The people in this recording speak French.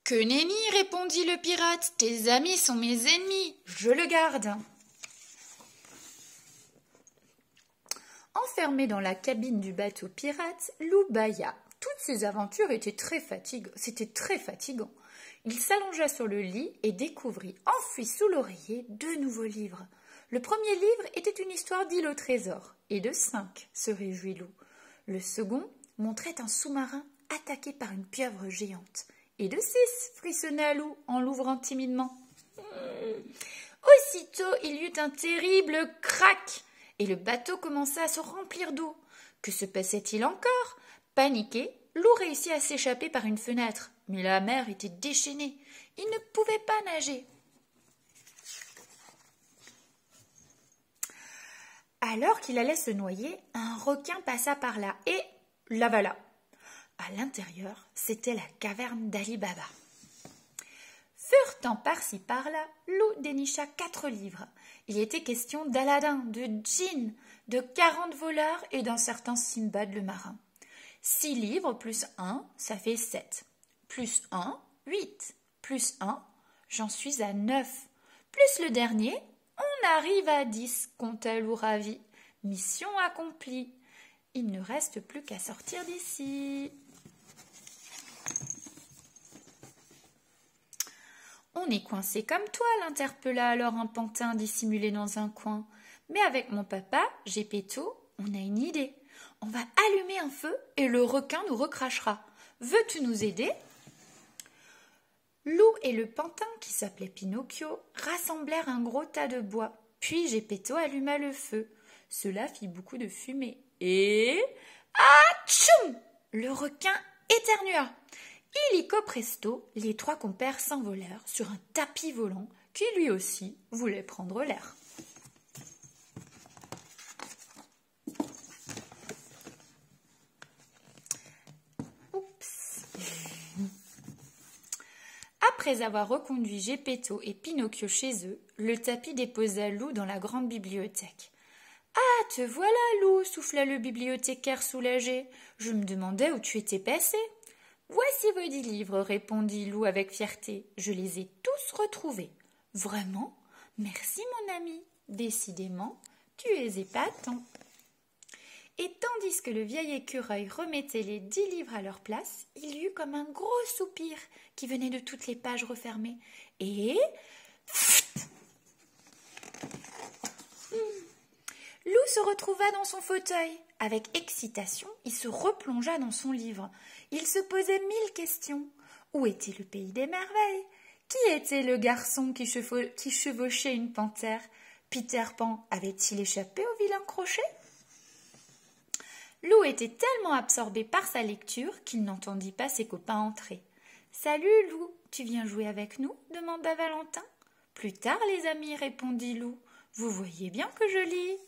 Que nenni, répondit le pirate, tes amis sont mes ennemis, je le garde. Enfermé dans la cabine du bateau pirate, Loup bâilla. Toutes ces aventures étaient c'était très fatigant. Il s'allongea sur le lit et découvrit, enfoui sous l'oreiller, 2 nouveaux livres. Le premier livre était une histoire d'île au trésor, et de 5, se réjouit Loup. Le second montrait un sous-marin attaqué par une pieuvre géante. Et de 6, frissonna Loup en l'ouvrant timidement. Aussitôt, il y eut un terrible crac, et le bateau commença à se remplir d'eau. Que se passait-il encore? Paniqué, Loup réussit à s'échapper par une fenêtre, mais la mer était déchaînée. Il ne pouvait pas nager. Alors qu'il allait se noyer, un requin passa par là et l'avala. À l'intérieur, c'était la caverne d'Ali Baba. Furetant par-ci par-là, Loup dénicha 4 livres. Il était question d'Aladin, de djinns, de 40 voleurs et d'un certain Simbad le marin. 6 livres plus 1, ça fait 7. Plus 1, 8. Plus 1, j'en suis à 9. Plus le dernier, on arrive à 10, compta Loup ravi. Mission accomplie. Il ne reste plus qu'à sortir d'ici. On est coincé comme toi, l'interpella alors un pantin dissimulé dans un coin. Mais avec mon papa, Geppetto, on a une idée. On va allumer un feu et le requin nous recrachera. Veux-tu nous aider? Loup et le pantin, qui s'appelait Pinocchio, rassemblèrent un gros tas de bois. Puis Geppetto alluma le feu. Cela fit beaucoup de fumée. Et... Atchoum! Le requin éternua. Illico presto, les 3 compères s'envolèrent sur un tapis volant qui lui aussi voulait prendre l'air. Après avoir reconduit Geppetto et Pinocchio chez eux, le tapis déposa Loup dans la grande bibliothèque. « Ah, te voilà, Loup !» souffla le bibliothécaire soulagé. « Je me demandais où tu étais passé. »« Voici vos 10 livres, répondit Loup avec fierté. Je les ai tous retrouvés. Vraiment? Merci, mon ami. Décidément, tu es épatant. Et tandis que le vieil écureuil remettait les 10 livres à leur place, il y eut comme un gros soupir qui venait de toutes les pages refermées. Et... Loup se retrouva dans son fauteuil. Avec excitation, il se replongea dans son livre. Il se posait 1000 questions. Où était le pays des merveilles? Qui était le garçon qui chevauchait une panthère? Peter Pan avait-il échappé au vilain crochet? Loup était tellement absorbé par sa lecture qu'il n'entendit pas ses copains entrer. « Salut, Loup, tu viens jouer avec nous ?» demanda Valentin. « Plus tard, les amis, répondit Loup. Vous voyez bien que je lis. »